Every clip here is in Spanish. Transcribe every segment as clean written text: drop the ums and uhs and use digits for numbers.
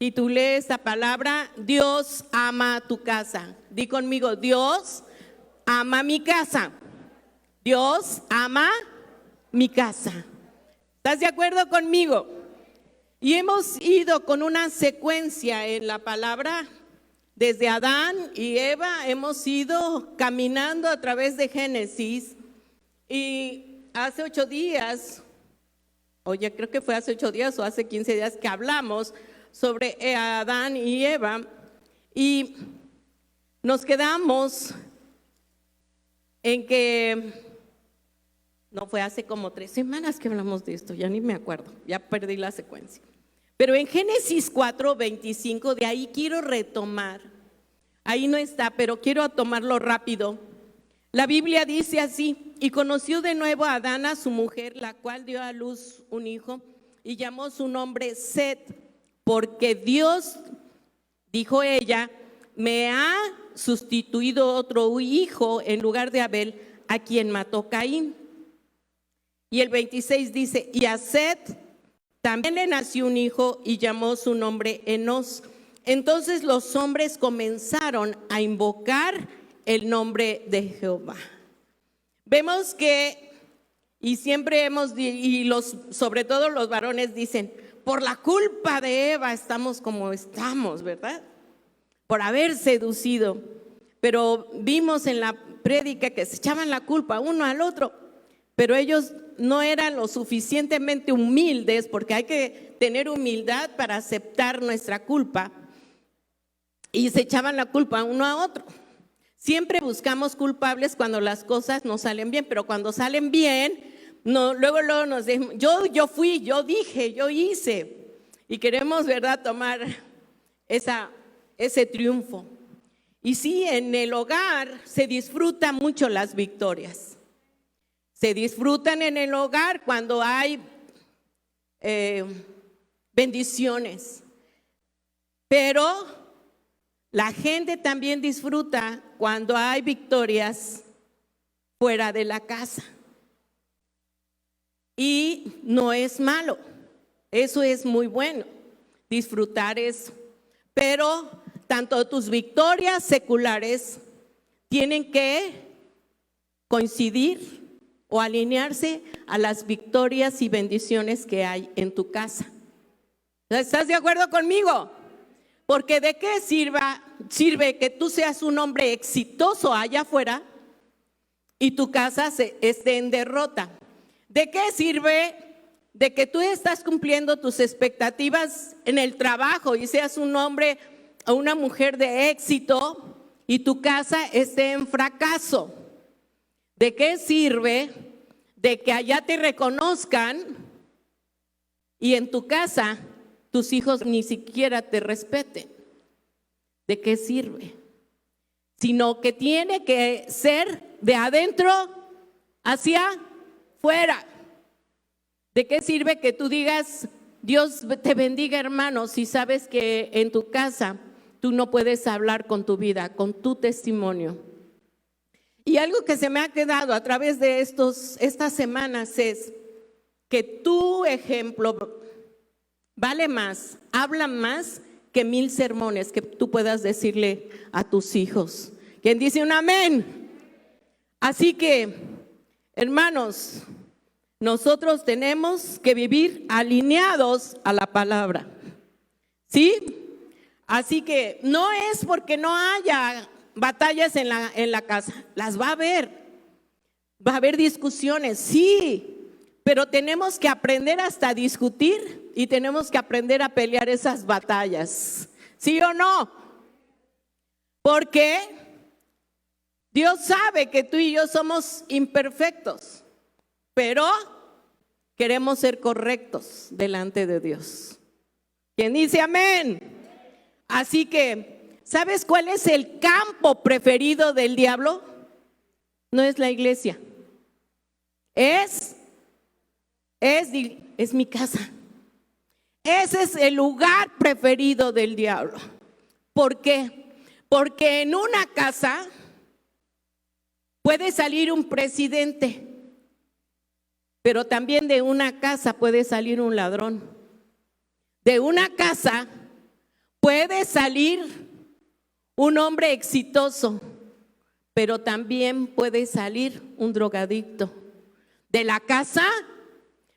titulé esta palabra, Dios ama tu casa. Di conmigo, Dios ama mi casa. Dios ama mi casa. ¿Estás de acuerdo conmigo? Y hemos ido con una secuencia en la palabra. Desde Adán y Eva hemos ido caminando a través de Génesis. Y hace 8 días, oye, creo que fue hace 8 días o hace 15 días que hablamos sobre Adán y Eva. Y nos quedamos en que, no fue hace como 3 semanas que hablamos de esto, ya ni me acuerdo, ya perdí la secuencia. Pero en Génesis 4:25, de ahí quiero retomar, ahí no está, pero quiero tomarlo rápido. La Biblia dice así: y conoció de nuevo a Adán a su mujer, la cual dio a luz un hijo, y llamó su nombre Set, porque Dios, dijo ella, me ha sustituido otro hijo en lugar de Abel, a quien mató Caín. Y el 26 dice: y a Set también le nació un hijo y llamó su nombre Enos. Entonces los hombres comenzaron a invocar el nombre de Jehová. Vemos que, y siempre sobre todo los varones dicen, por la culpa de Eva estamos como estamos, ¿verdad? Por haber seducido. Pero vimos en la prédica que se echaban la culpa uno al otro, pero ellos no eran lo suficientemente humildes, porque hay que tener humildad para aceptar nuestra culpa, y se echaban la culpa uno a otro. Siempre buscamos culpables cuando las cosas no salen bien, pero cuando salen bien, no, luego nos decimos, yo fui, yo dije, yo hice, y queremos, ¿verdad?, tomar ese triunfo. Y sí, en el hogar se disfrutan mucho las victorias. Se disfrutan en el hogar cuando hay bendiciones. Pero la gente también disfruta cuando hay victorias fuera de la casa. Y no es malo, eso es muy bueno, disfrutar eso. Pero tanto tus victorias seculares tienen que coincidir o alinearse a las victorias y bendiciones que hay en tu casa. ¿Estás de acuerdo conmigo? Porque ¿de qué sirve que tú seas un hombre exitoso allá afuera y tu casa esté en derrota? ¿De qué sirve de que tú estás cumpliendo tus expectativas en el trabajo y seas un hombre o una mujer de éxito y tu casa esté en fracaso? ¿De qué sirve de que allá te reconozcan y en tu casa tus hijos ni siquiera te respeten? ¿De qué sirve? Sino que tiene que ser de adentro hacia fuera. ¿De qué sirve que tú digas, Dios te bendiga, hermano, si sabes que en tu casa tú no puedes hablar con tu vida, con tu testimonio? Y algo que se me ha quedado a través de estas semanas es que tu ejemplo vale más, habla más que 1000 sermones que tú puedas decirle a tus hijos. ¿Quién dice un amén? Así que, hermanos, nosotros tenemos que vivir alineados a la palabra, ¿sí? Así que no es porque no haya batallas en la casa, las va a haber discusiones, sí, pero tenemos que aprender hasta a discutir y tenemos que aprender a pelear esas batallas, ¿sí o no? Porque Dios sabe que tú y yo somos imperfectos, pero queremos ser correctos delante de Dios. ¿Quién dice amén? Así que, ¿sabes cuál es el campo preferido del diablo? No es la iglesia, es mi casa. Ese es el lugar preferido del diablo. ¿Por qué? Porque en una casa puede salir un presidente, pero también de una casa puede salir un ladrón. De una casa Puede salir un hombre exitoso, pero también puede salir un drogadicto. De la casa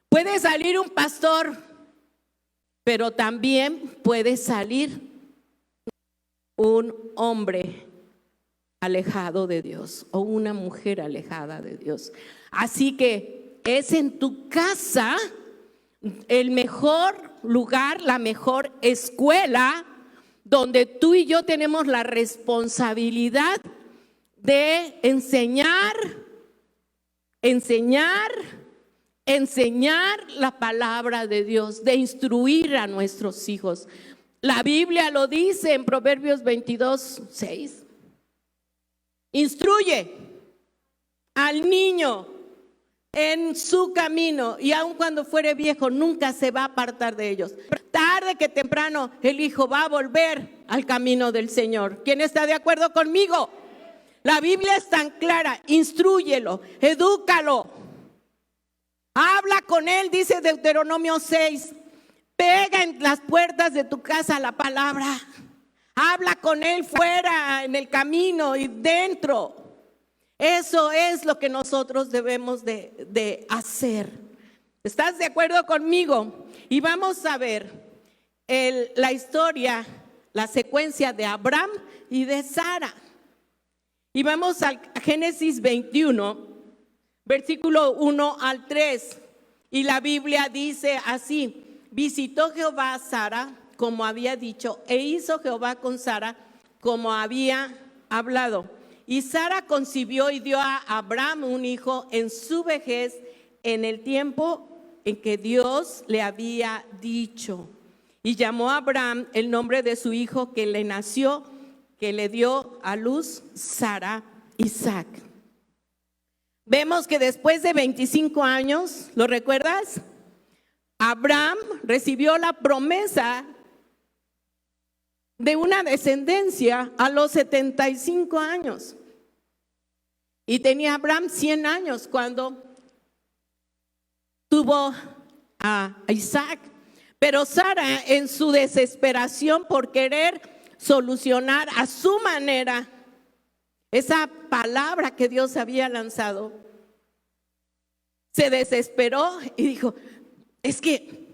puede salir un pastor, pero también puede salir un hombre alejado de Dios o una mujer alejada de Dios. Así que es en tu casa el mejor lugar, la mejor escuela, donde tú y yo tenemos la responsabilidad de enseñar la palabra de Dios, de instruir a nuestros hijos. La Biblia lo dice en Proverbios 22:6. Instruye al niño en su camino, y aun cuando fuere viejo nunca se va a apartar de ellos. Tarde que temprano el hijo va a volver al camino del Señor. ¿Quién está de acuerdo conmigo? La Biblia es tan clara. Instrúyelo, edúcalo, habla con él, dice Deuteronomio 6. Pega en las puertas de tu casa la palabra. Habla con él fuera, en el camino y dentro. Eso es lo que nosotros debemos de hacer. ¿Estás de acuerdo conmigo? Y vamos a ver la historia, la secuencia de Abraham y de Sara. Y vamos a Génesis 21, versículo 1 al 3. Y la Biblia dice así: visitó Jehová a Sara como había dicho, e hizo Jehová con Sara como había hablado. Y Sara concibió y dio a Abraham un hijo en su vejez, en el tiempo en que Dios le había dicho. Y llamó a Abraham el nombre de su hijo que le nació, que le dio a luz Sara, Isaac. Vemos que después de 25 años, ¿lo recuerdas? Abraham recibió la promesa de una descendencia a los 75 años. Y tenía Abraham 100 años cuando tuvo a Isaac. Pero Sara, en su desesperación por querer solucionar a su manera esa palabra que Dios había lanzado, se desesperó y dijo: es que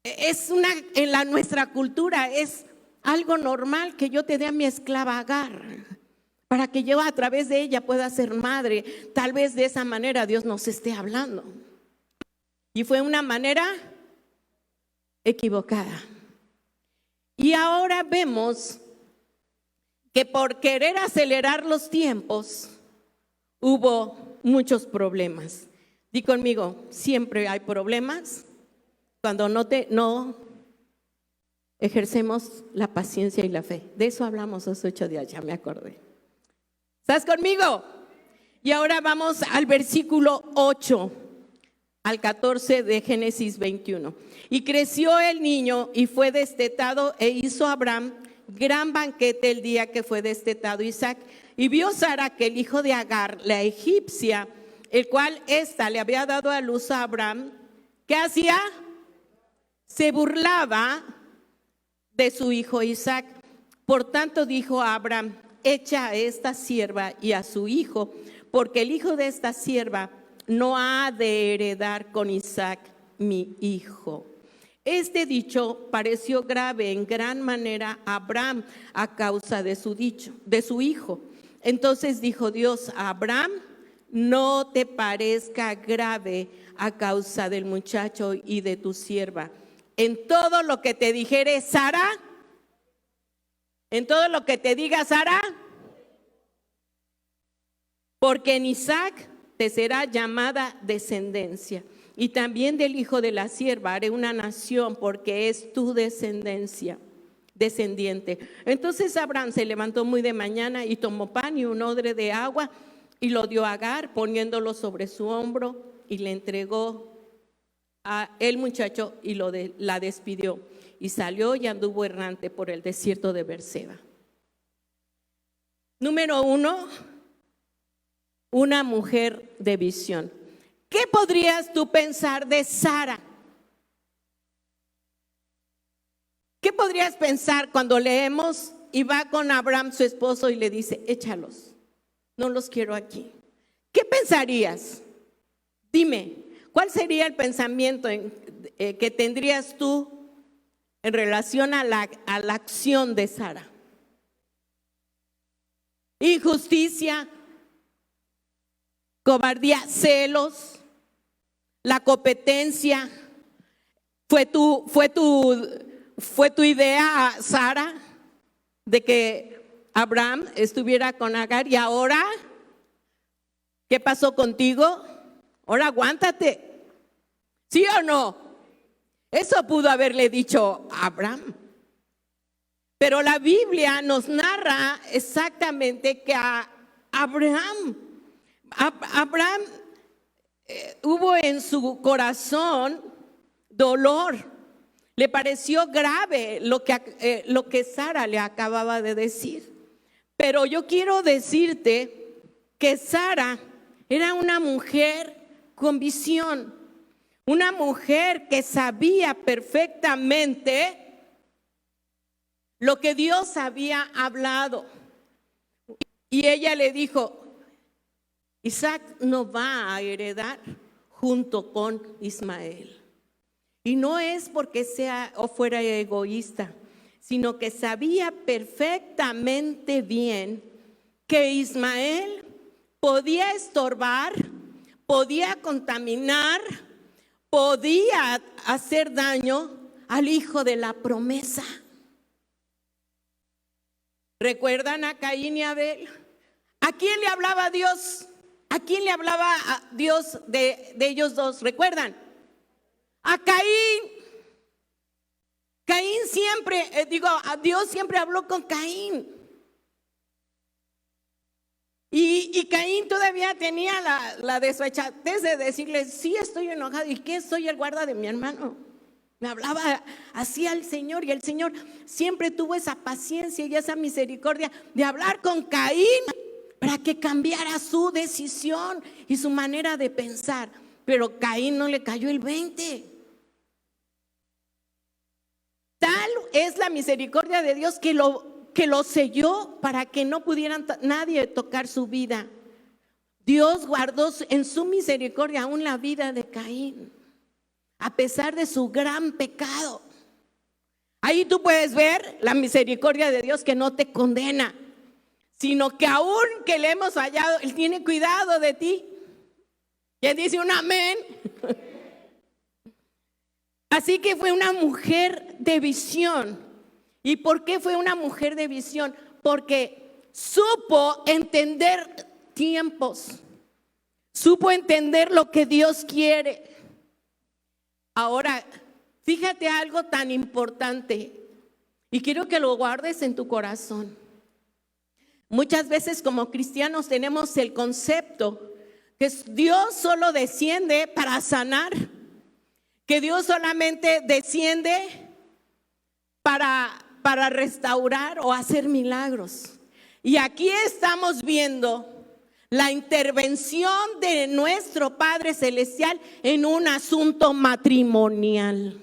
en nuestra cultura es algo normal que yo te dé a mi esclava Agar para que yo a través de ella pueda ser madre. Tal vez de esa manera Dios nos esté hablando. Y fue una manera equivocada. Y ahora vemos que por querer acelerar los tiempos hubo muchos problemas. Di conmigo: siempre hay problemas cuando no ejercemos la paciencia y la fe. De eso hablamos hace 8 días, ya me acordé. ¿Estás conmigo? Y ahora vamos al versículo 8 al 14 de Génesis 21. Y creció el niño y fue destetado, e hizo Abraham gran banquete el día que fue destetado Isaac. Y vio Sara que el hijo de Agar, la egipcia, el cual ésta le había dado a luz a Abraham, ¿qué hacía? Se burlaba de su hijo Isaac. Por tanto dijo a Abraham: echa a esta sierva y a su hijo, porque el hijo de esta sierva no ha de heredar con Isaac mi hijo. Este dicho pareció grave en gran manera a Abraham a causa de su hijo. Entonces dijo Dios a Abraham: no te parezca grave a causa del muchacho y de tu sierva. En todo lo que te dijere Sara, en todo lo que te diga Sara, porque en Isaac te será llamada descendencia, y también del hijo de la sierva haré una nación, porque es tu descendiente. Entonces Abraham se levantó muy de mañana y tomó pan y un odre de agua y lo dio a Agar, poniéndolo sobre su hombro, y le entregó a el muchacho y la despidió, y salió y anduvo errante por el desierto de Berseba. Número 1, una mujer de visión. ¿Qué podrías tú pensar de Sara? ¿Qué podrías pensar cuando leemos y va con Abraham, su esposo, y le dice, échalos, no los quiero aquí? ¿Qué pensarías? Dime, ¿cuál sería el pensamiento que tendrías tú en relación a la acción de Sara? Injusticia, cobardía, celos, la competencia. ¿Fue tu idea, Sara, de que Abraham estuviera con Agar? Y ahora, ¿qué pasó contigo? Ahora aguántate. ¿Sí o no? Eso pudo haberle dicho a Abraham. Pero la Biblia nos narra exactamente que a Abraham hubo en su corazón dolor. Le pareció grave lo que Sara le acababa de decir. Pero yo quiero decirte que Sara era una mujer con visión, una mujer que sabía perfectamente lo que Dios había hablado. Y ella le dijo, Isaac no va a heredar junto con Ismael. Y no es porque sea o fuera egoísta, sino que sabía perfectamente bien que Ismael podía estorbar, podía contaminar, podía hacer daño al hijo de la promesa. ¿Recuerdan a Caín y Abel? ¿A quién le hablaba Dios? ¿A quién le hablaba Dios de ellos dos? ¿Recuerdan? A Caín. Caín siempre, Dios siempre habló con Caín. Y Caín todavía tenía la desfachatez de decirle, sí, estoy enojado. ¿Y qué? Soy el guarda de mi hermano. Me hablaba así al Señor, y el Señor siempre tuvo esa paciencia y esa misericordia de hablar con Caín para que cambiara su decisión y su manera de pensar. Pero Caín no le cayó el 20. Tal es la misericordia de Dios que lo selló para que no pudieran nadie tocar su vida. Dios guardó en su misericordia aún la vida de Caín, a pesar de su gran pecado. Ahí tú puedes ver la misericordia de Dios, que no te condena, sino que aún que le hemos fallado, Él tiene cuidado de ti. ¿Quién dice un amén? Así que fue una mujer de visión. ¿Y por qué fue una mujer de visión? Porque supo entender tiempos, supo entender lo que Dios quiere. Ahora, fíjate algo tan importante, y quiero que lo guardes en tu corazón. Muchas veces como cristianos tenemos el concepto que Dios solo desciende para sanar, que Dios solamente desciende para restaurar o hacer milagros. Y aquí estamos viendo la intervención de nuestro Padre Celestial en un asunto matrimonial,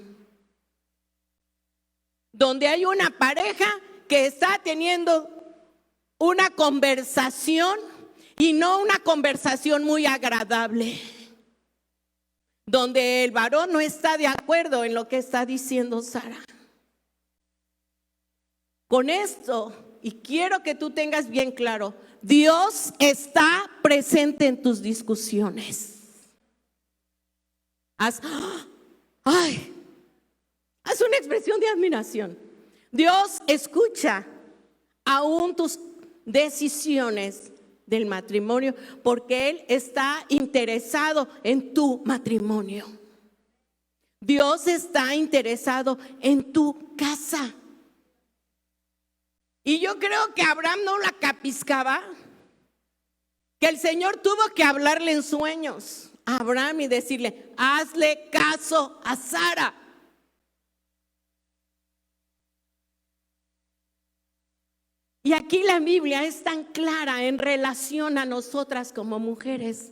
donde hay una pareja que está teniendo una conversación, y no una conversación muy agradable, donde el varón no está de acuerdo en lo que está diciendo Sara. Con esto, y quiero que tú tengas bien claro, Dios está presente en tus discusiones. Haz una expresión de admiración. Dios escucha aún tus decisiones del matrimonio, porque Él está interesado en tu matrimonio. Dios está interesado en tu casa. Y yo creo que Abraham no la capiscaba, que el Señor tuvo que hablarle en sueños a Abraham y decirle, hazle caso a Sara. Y aquí la Biblia es tan clara en relación a nosotras como mujeres.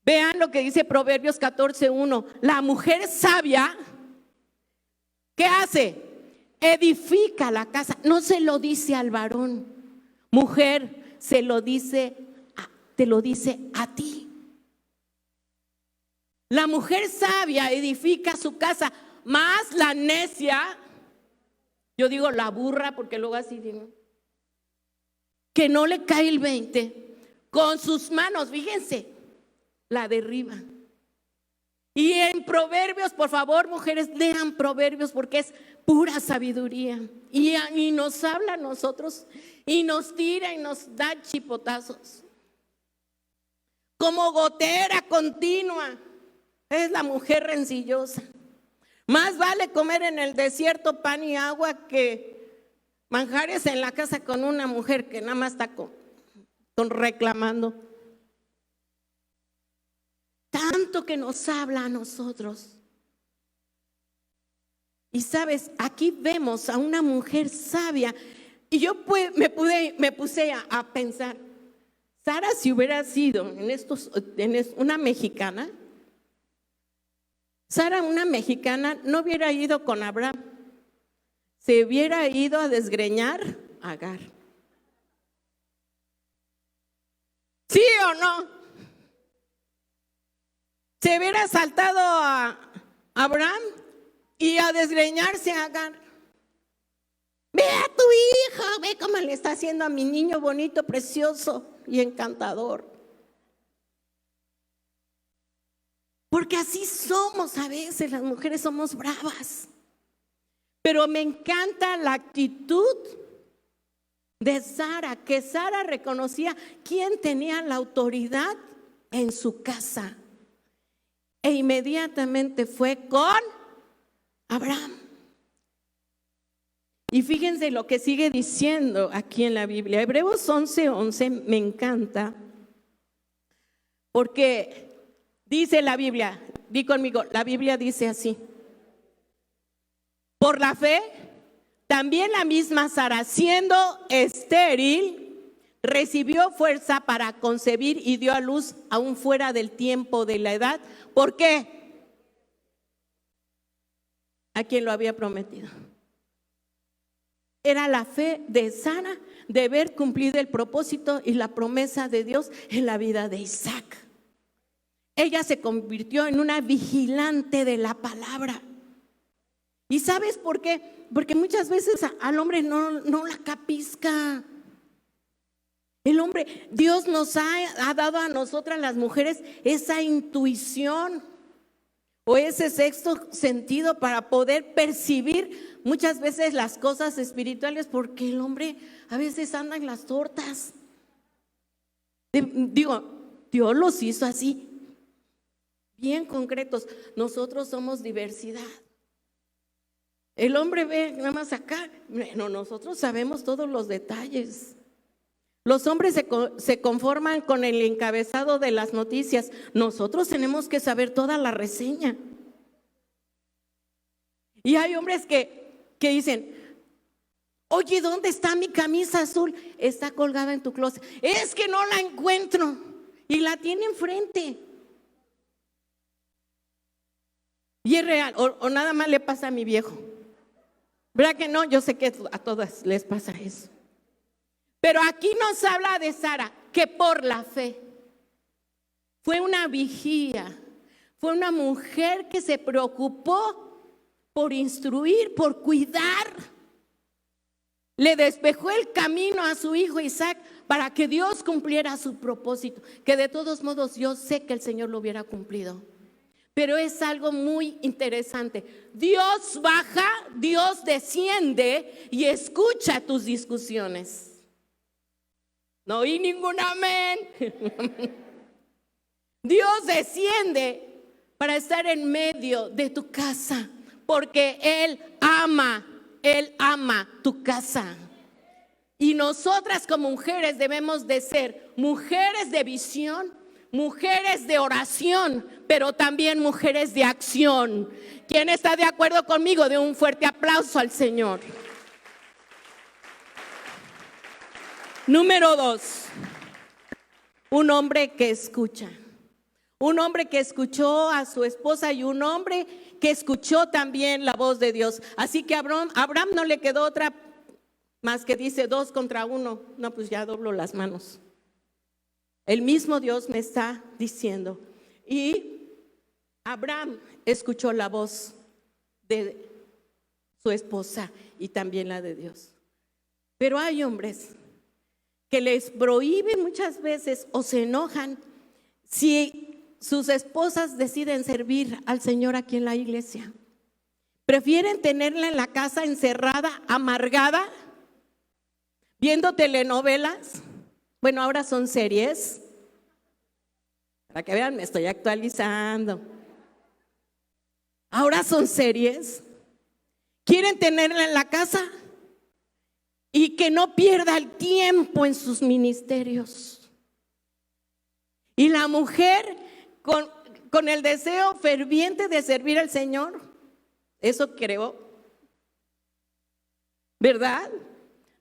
Vean lo que dice Proverbios 14:1. La mujer sabia ¿Qué hace? Edifica la casa. No se lo dice al varón. Mujer, te lo dice a ti. La mujer sabia edifica su casa, más la necia, yo digo la burra porque luego así digo, que no le cae el 20, con sus manos, fíjense, la derriba. Y en Proverbios, por favor, mujeres, lean Proverbios porque es pura sabiduría. Y nos habla a nosotros y nos tira y nos da chipotazos. Como gotera continua es la mujer rencillosa. Más vale comer en el desierto pan y agua que manjares en la casa con una mujer que nada más está con reclamando. Tanto que nos habla a nosotros. Y sabes, aquí vemos a una mujer sabia. Y yo me puse a pensar, Sara, si hubiera sido una mexicana, Sara, una mexicana, no hubiera ido con Abraham, se hubiera ido a desgreñar a Agar. ¿Sí o no? Se hubiera saltado a Abraham y a desgreñarse a Agar. Ve a tu hijo, ve cómo le está haciendo a mi niño bonito, precioso y encantador. Porque así somos a veces, las mujeres somos bravas. Pero me encanta la actitud de Sara, que Sara reconocía quién tenía la autoridad en su casa. E inmediatamente fue con Abraham. Y fíjense lo que sigue diciendo aquí en la Biblia. Hebreos 11:11 me encanta. Porque dice la Biblia, di conmigo, la Biblia dice así. Por la fe, también la misma Sara, siendo estéril, recibió fuerza para concebir y dio a luz aún fuera del tiempo de la edad. ¿Por qué? A quien lo había prometido. Era la fe de Sara de haber cumplido el propósito y la promesa de Dios en la vida de Isaac. Ella se convirtió en una vigilante de la palabra. ¿Y sabes por qué? Porque muchas veces al hombre no la capisca. El hombre, Dios nos ha dado a nosotras las mujeres esa intuición o ese sexto sentido para poder percibir muchas veces las cosas espirituales, porque el hombre a veces anda en las tortas. Digo, Dios los hizo así, bien concretos. Nosotros somos diversidad. El hombre ve nada más acá. No, nosotros sabemos todos los detalles. Los hombres se conforman con el encabezado de las noticias. Nosotros tenemos que saber toda la reseña. Y hay hombres que dicen, oye, ¿dónde está mi camisa azul? Está colgada en tu closet. Es que no la encuentro. Y la tiene enfrente. Y es real. O nada más le pasa a mi viejo. ¿Verdad que no? Yo sé que a todas les pasa eso. Pero aquí nos habla de Sara, que por la fe fue una vigía, fue una mujer que se preocupó por instruir, por cuidar. Le despejó el camino a su hijo Isaac para que Dios cumpliera su propósito, que de todos modos yo sé que el Señor lo hubiera cumplido. Pero es algo muy interesante. Dios baja, Dios desciende y escucha tus discusiones. No oí ningún amén. Dios desciende para estar en medio de tu casa, porque Él ama tu casa. Y nosotras como mujeres debemos de ser mujeres de visión, mujeres de oración, pero también mujeres de acción. ¿Quién está de acuerdo conmigo? De un fuerte aplauso al Señor. Número 2, un hombre que escucha. Un hombre que escuchó a su esposa y un hombre que escuchó también la voz de Dios. Así que a Abraham no le quedó otra más que dice 2 contra 1. No, pues ya doblo las manos. El mismo Dios me está diciendo. Y Abraham escuchó la voz de su esposa y también la de Dios. Pero hay hombres que les prohíben muchas veces o se enojan si sus esposas deciden servir al Señor aquí en la iglesia. Prefieren tenerla en la casa encerrada, amargada, viendo telenovelas. Bueno, ahora son series. Para que vean, me estoy actualizando. Ahora son series. Quieren tenerla en la casa y que no pierda el tiempo en sus ministerios. Y la mujer con el deseo ferviente de servir al Señor, eso creo, ¿verdad?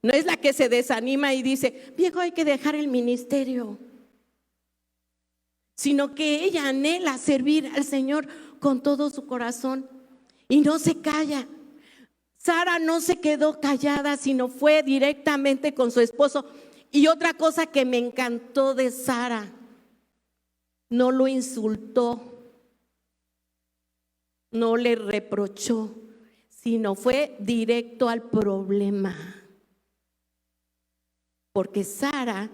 No es la que se desanima y dice, viejo, hay que dejar el ministerio, sino que ella anhela servir al Señor con todo su corazón y no se calla. Sara no se quedó callada, sino fue directamente con su esposo. Y otra cosa que me encantó de Sara, no lo insultó, no le reprochó, sino fue directo al problema. Porque Sara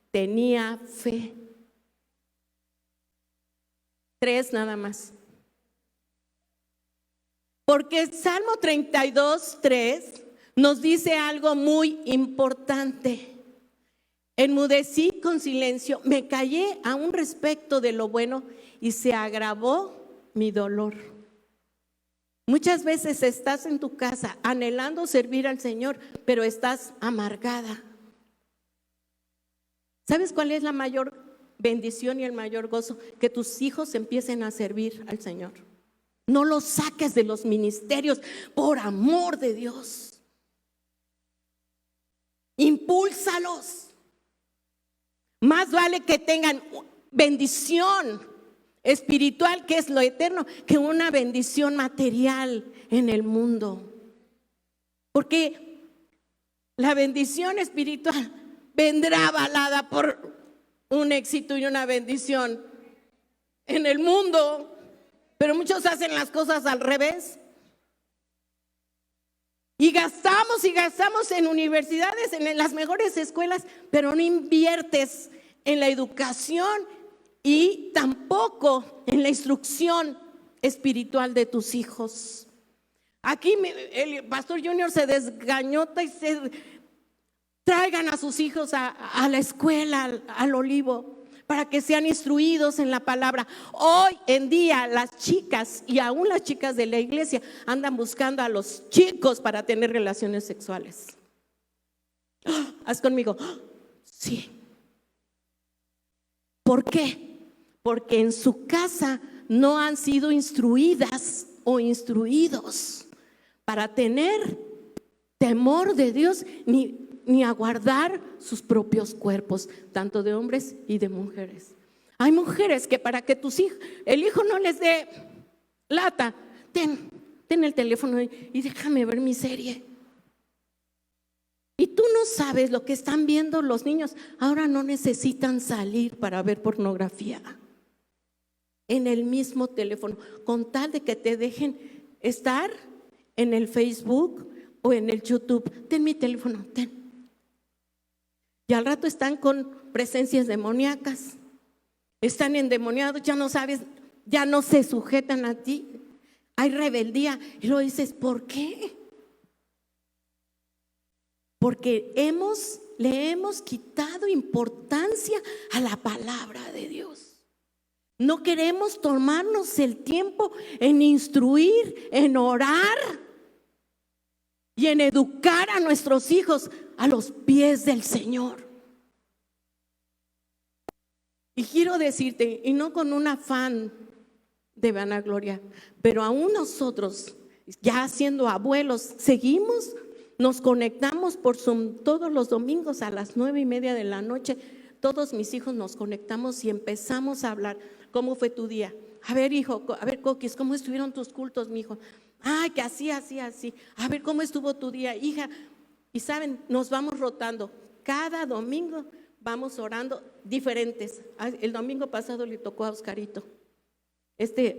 tenía fe. 3 nada más. Porque el Salmo 32:3 nos dice algo muy importante. Enmudecí con silencio, me callé aún respecto de lo bueno y se agravó mi dolor. Muchas veces estás en tu casa anhelando servir al Señor, pero estás amargada. ¿Sabes cuál es la mayor bendición y el mayor gozo? Que tus hijos empiecen a servir al Señor. No los saques de los ministerios, por amor de Dios. Impúlsalos. Más vale que tengan bendición espiritual, que es lo eterno, que una bendición material en el mundo. Porque la bendición espiritual vendrá avalada por un éxito y una bendición en el mundo. Pero muchos hacen las cosas al revés. Y gastamos en universidades, en las mejores escuelas, pero no inviertes en la educación y tampoco en la instrucción espiritual de tus hijos. Aquí el pastor Junior se desgañota y traigan a sus hijos a la escuela, al Olivo, para que sean instruidos en la palabra. Hoy en día las chicas y aún las chicas de la iglesia andan buscando a los chicos para tener relaciones sexuales. Haz conmigo, sí. ¿Por qué? Porque en su casa no han sido instruidas o instruidos para tener temor de Dios ni a guardar sus propios cuerpos, tanto de hombres y de mujeres. Hay mujeres que para que el hijo no les dé lata, ten el teléfono y déjame ver mi serie. Y tú no sabes lo que están viendo los niños. Ahora no necesitan salir para ver pornografía. En el mismo teléfono, con tal de que te dejen estar en el Facebook o en el YouTube. Ten mi teléfono, ten. Y al rato están con presencias demoníacas, están endemoniados, ya no sabes, ya no se sujetan a ti, hay rebeldía. Y luego dices, ¿por qué? Porque le hemos quitado importancia a la palabra de Dios. No queremos tomarnos el tiempo en instruir, en orar y en educar a nuestros hijos a los pies del Señor. Y quiero decirte, y no con un afán de vanagloria, pero aún nosotros, ya siendo abuelos, nos conectamos por Zoom todos los domingos a las 9:30 de la noche. Todos mis hijos nos conectamos y empezamos a hablar. ¿cómo fue tu día? A ver, hijo, a ver, Coquis, ¿cómo estuvieron tus cultos, mi hijo? Ay, que así. A ver, ¿cómo estuvo tu día, hija? Y saben, nos vamos rotando. Cada domingo vamos orando diferentes. El domingo pasado le tocó a Oscarito.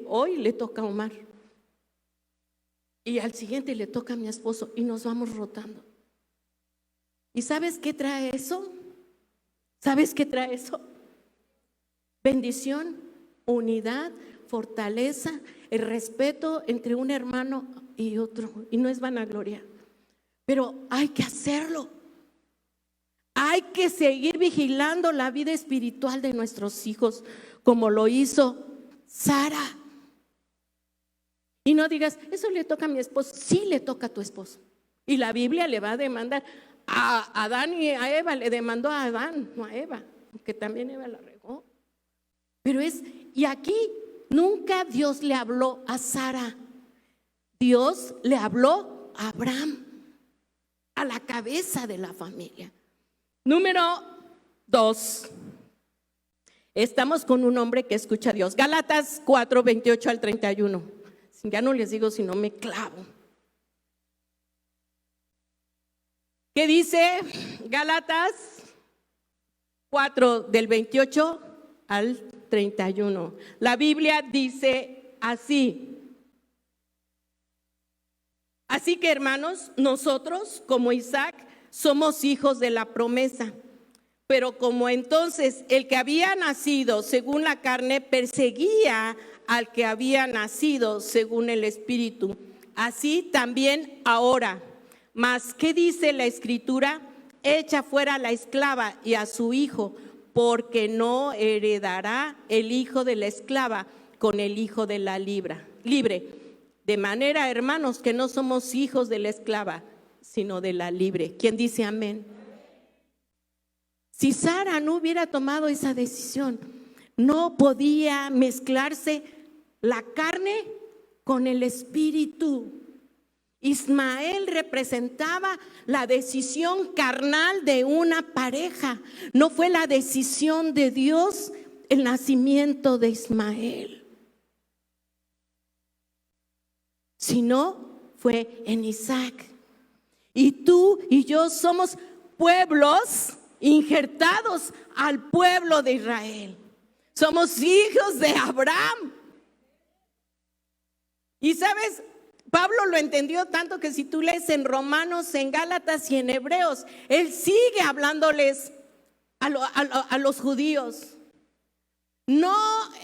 Hoy le toca a Omar. Y al siguiente le toca a mi esposo y nos vamos rotando. ¿Y sabes qué trae eso? ¿Sabes qué trae eso? Bendición, unidad, fortaleza, el respeto entre un hermano y otro. Y no es vanagloria, pero hay que hacerlo. Hay que seguir vigilando la vida espiritual de nuestros hijos, como lo hizo Sara. Y no digas, eso le toca a mi esposo. Sí le toca a tu esposo. Y la Biblia le va a demandar a Adán y a Eva. Le demandó a Adán, no a Eva, aunque también Eva la regó. Pero y aquí nunca Dios le habló a Sara. Dios le habló a Abraham, a la cabeza de la familia. Número 2. Estamos con un hombre que escucha a Dios. Gálatas 4, 28 al 31. Ya no les digo si no me clavo. ¿Qué dice Gálatas 4 del 28 al 31? La Biblia dice así. Así que, hermanos, nosotros como Isaac somos hijos de la promesa. Pero como entonces el que había nacido según la carne perseguía al que había nacido según el Espíritu, así también ahora. Mas, ¿qué dice la Escritura? Echa fuera a la esclava y a su hijo, porque no heredará el hijo de la esclava con el hijo de la libre. De manera, hermanos, que no somos hijos de la esclava, sino de la libre. ¿Quién dice amén? Si Sara no hubiera tomado esa decisión, no podía mezclarse la carne con el espíritu. Ismael representaba la decisión carnal de una pareja. No fue la decisión de Dios el nacimiento de Ismael, sino fue en Isaac. Y tú y yo somos pueblos injertados al pueblo de Israel. Somos hijos de Abraham. Y sabes, Pablo lo entendió tanto que si tú lees en Romanos, en Gálatas y en Hebreos, él sigue hablándoles a los judíos. No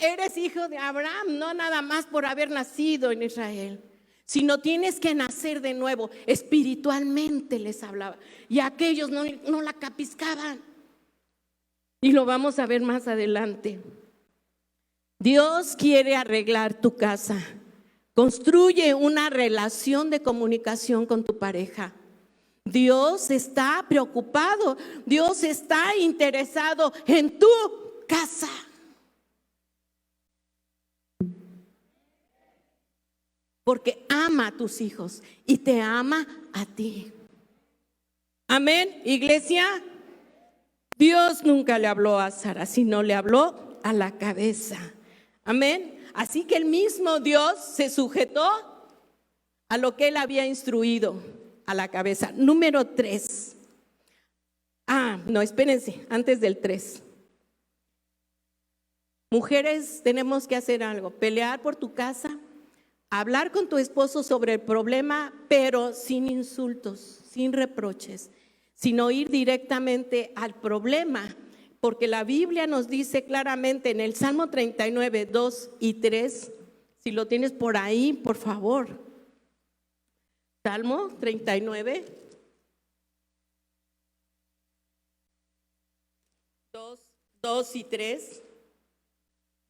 eres hijo de Abraham, no nada más por haber nacido en Israel, sino tienes que nacer de nuevo. Espiritualmente les hablaba. Y aquellos no la capiscaban. Y lo vamos a ver más adelante. Dios quiere arreglar tu casa. Construye una relación de comunicación con tu pareja. Dios está preocupado. Dios está interesado en tu casa. Porque ama a tus hijos y te ama a ti. Amén, iglesia. Dios nunca le habló a Sara, sino le habló a la cabeza. Amén. Así que el mismo Dios se sujetó a lo que él había instruido, a la cabeza. Número 3. No, espérense, antes del 3. Mujeres, tenemos que hacer algo, pelear por tu casa, hablar con tu esposo sobre el problema, pero sin insultos, sin reproches, sino ir directamente al problema. Porque la Biblia nos dice claramente en el Salmo 39, 2 y 3, si lo tienes por ahí, por favor. Salmo 39, 2 y 3,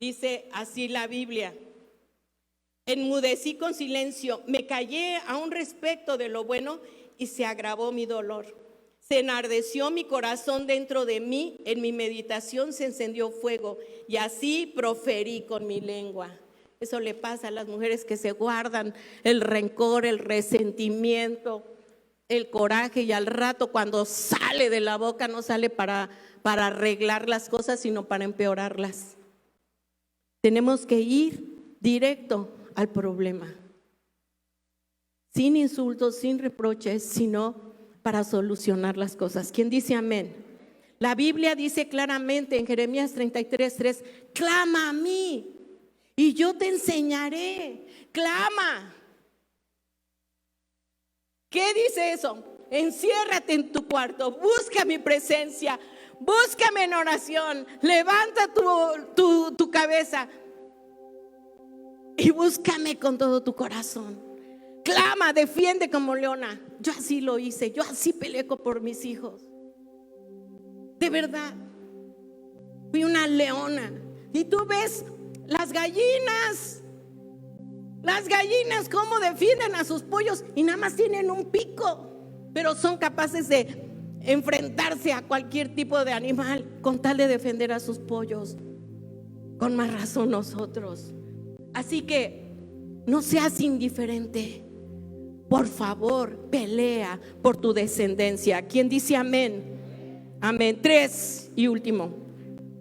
dice así la Biblia: enmudecí con silencio, me callé aún respecto de lo bueno y se agravó mi dolor. Se enardeció mi corazón dentro de mí, en mi meditación se encendió fuego y así proferí con mi lengua. Eso le pasa a las mujeres que se guardan el rencor, el resentimiento, el coraje, y al rato cuando sale de la boca no sale para arreglar las cosas, sino para empeorarlas. Tenemos que ir directo al problema, sin insultos, sin reproches, sino para solucionar las cosas. ¿Quién dice amén? La Biblia dice claramente en Jeremías 33:3, clama a mí y yo te enseñaré. Clama. ¿Qué dice eso? Enciérrate en tu cuarto, busca mi presencia, búscame en oración, levanta tu cabeza y búscame con todo tu corazón. Clama, defiende como leona. Yo así lo hice, yo así peleo por mis hijos. De verdad, fui una leona. Y tú ves las gallinas cómo defienden a sus pollos y nada más tienen un pico, pero son capaces de enfrentarse a cualquier tipo de animal con tal de defender a sus pollos. Con más razón nosotros. Así que no seas indiferente. Por favor, pelea por tu descendencia. ¿Quién dice amén? Amén. 3 y último.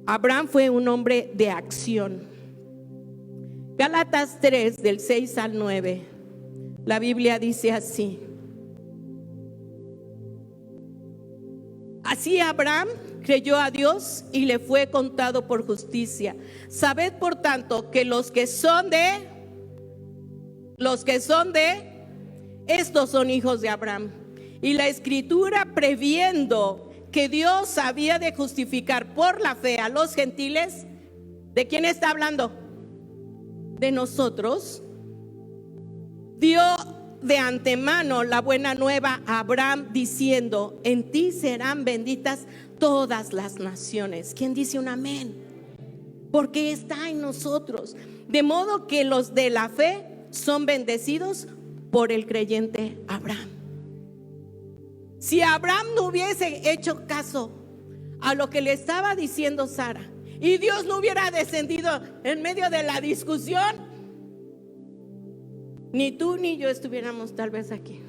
Abraham fue un hombre de acción. Gálatas 3 del 6 al 9. La Biblia dice así. Así Abraham creyó a Dios y le fue contado por justicia. Sabed por tanto que los que son de, estos son hijos de Abraham. Y la Escritura, previendo que Dios había de justificar por la fe a los gentiles, ¿de quién está hablando? De nosotros. Dio de antemano la buena nueva a Abraham, diciendo: en ti serán benditas todas las naciones. ¿Quién dice un amén? Porque está en nosotros. De modo que los de la fe son bendecidos por el creyente Abraham. Si Abraham no hubiese hecho caso a lo que le estaba diciendo Sara y Dios no hubiera descendido en medio de la discusión, ni tú ni yo estuviéramos tal vez aquí.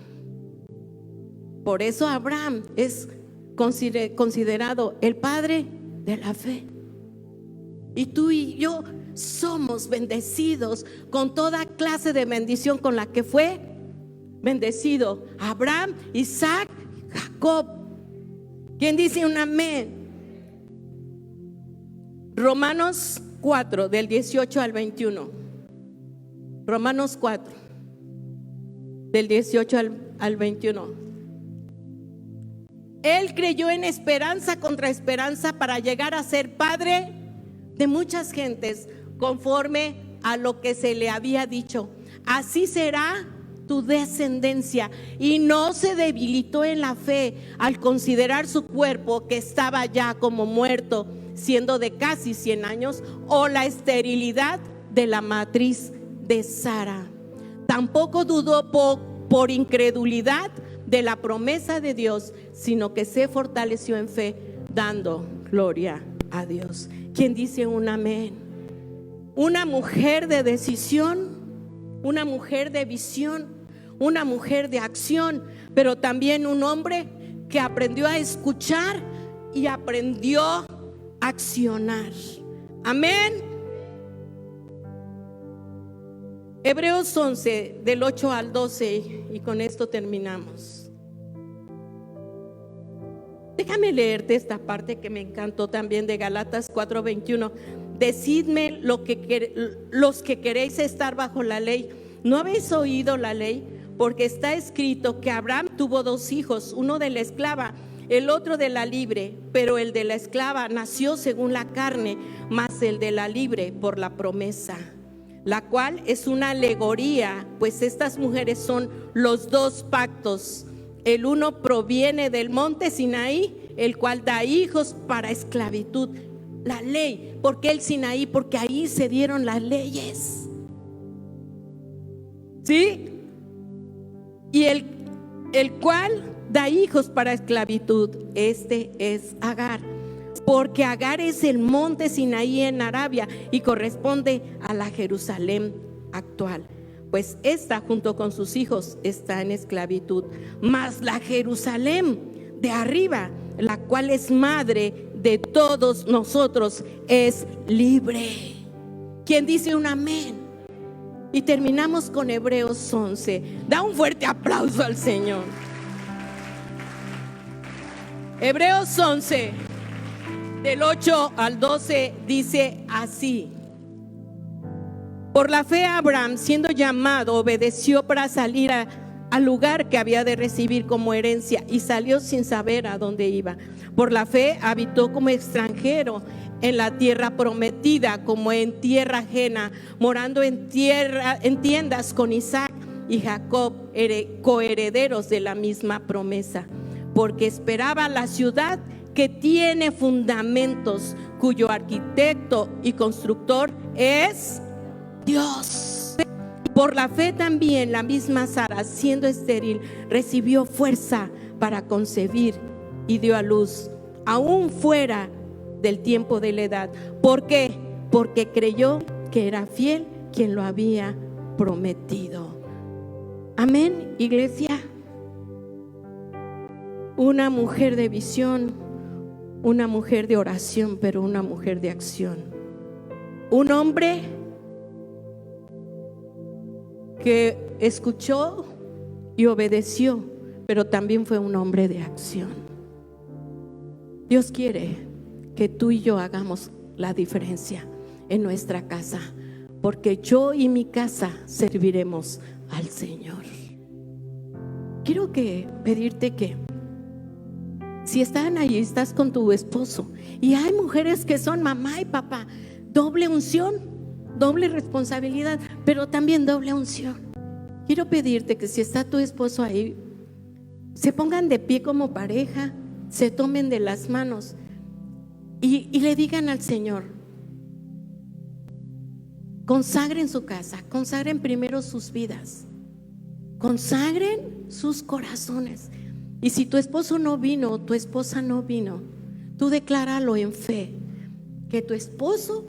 Por eso Abraham es considerado el padre de la fe. Y tú y yo somos bendecidos con toda clase de bendición con la que fue bendecido Abraham, Isaac, Jacob. ¿Quién dice un amén? Romanos 4 del 18 al 21. Romanos 4 del 18 al 21. Él creyó en esperanza contra esperanza para llegar a ser padre de muchas gentes, conforme a lo que se le había dicho: así será tu descendencia. Y no se debilitó en la fe al considerar su cuerpo, que estaba ya como muerto, siendo de casi 100 años, o la esterilidad de la matriz de Sara. Tampoco dudó por incredulidad de la promesa de Dios, sino que se fortaleció en fe, dando gloria a Dios. ¿Quién dice un amén? Una mujer de decisión, una mujer de visión, una mujer de acción, pero también un hombre que aprendió a escuchar y aprendió a accionar. Amén. Hebreos 11 del 8 al 12, y con esto terminamos. Déjame leerte esta parte que me encantó también de Gálatas 4:21. Decidme los que queréis estar bajo la ley, ¿no habéis oído la ley? Porque está escrito que Abraham tuvo 2 hijos, uno de la esclava, el otro de la libre. Pero el de la esclava nació según la carne, mas el de la libre por la promesa, la cual es una alegoría, pues estas mujeres son los 2 pactos. El uno proviene del monte Sinaí, el cual da hijos para esclavitud. La ley, ¿por qué el Sinaí? Porque ahí se dieron las leyes. ¿Sí? Y el cual da hijos para esclavitud, este es Agar. Porque Agar es el monte Sinaí en Arabia y corresponde a la Jerusalén actual, pues esta junto con sus hijos está en esclavitud. Mas la Jerusalén de arriba, la cual es madre de todos nosotros, es libre. ¿Quién dice un amén? Y terminamos con Hebreos 11. Da un fuerte aplauso al Señor. Hebreos 11, del 8 al 12, dice así: por la fe Abraham, siendo llamado, obedeció para salir al lugar que había de recibir como herencia, y salió sin saber a dónde iba. Por la fe habitó como extranjero en la tierra prometida, como en tierra ajena, morando en tiendas con Isaac y Jacob, coherederos de la misma promesa, porque esperaba la ciudad que tiene fundamentos, cuyo arquitecto y constructor es Dios. Por la fe también la misma Sara, siendo estéril, recibió fuerza para concebir y dio a luz, aún fuera del tiempo de la edad. ¿Por qué? Porque creyó que era fiel quien lo había prometido. Amén, iglesia. Una mujer de visión, una mujer de oración, pero una mujer de acción. Un hombre que escuchó y obedeció, pero también fue un hombre de acción. Dios quiere que tú y yo hagamos la diferencia en nuestra casa, porque yo y mi casa serviremos al Señor. Quiero pedirte que si están ahí, estás con tu esposo, y hay mujeres que son mamá y papá, doble unción, doble responsabilidad, pero también doble unción. Quiero pedirte que si está tu esposo ahí, se pongan de pie como pareja, se tomen de las manos y le digan al Señor: consagren su casa, consagren primero sus vidas, consagren sus corazones. Y si tu esposo no vino, tu esposa no vino, tú decláralo en fe, que tu esposo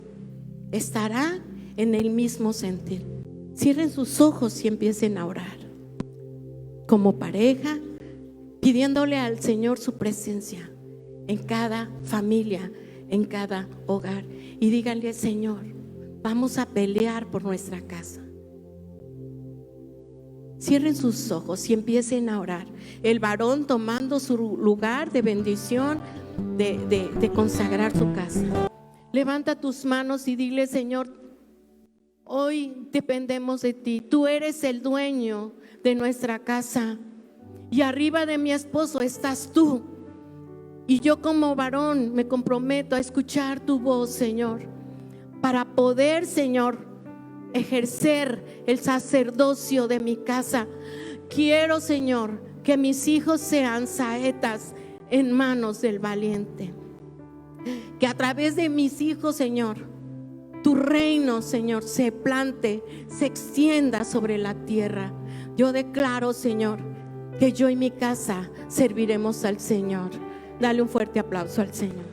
estará en el mismo sentir. Cierren sus ojos y empiecen a orar como pareja, pidiéndole al Señor su presencia en cada familia, en cada hogar. Y díganle: Señor, vamos a pelear por nuestra casa. Cierren sus ojos y empiecen a orar. El varón tomando su lugar de bendición, de consagrar su casa. Levanta tus manos y dile: Señor, hoy dependemos de ti. Tú eres el dueño de nuestra casa, y arriba de mi esposo estás tú. Y yo como varón me comprometo a escuchar tu voz, Señor, para poder, Señor, ejercer el sacerdocio de mi casa. Quiero, Señor, que mis hijos sean saetas en manos del valiente. Que a través de mis hijos, Señor, tu reino, Señor, se plante, se extienda sobre la tierra. Yo declaro, Señor, que yo y mi casa serviremos al Señor. Dale un fuerte aplauso al Señor.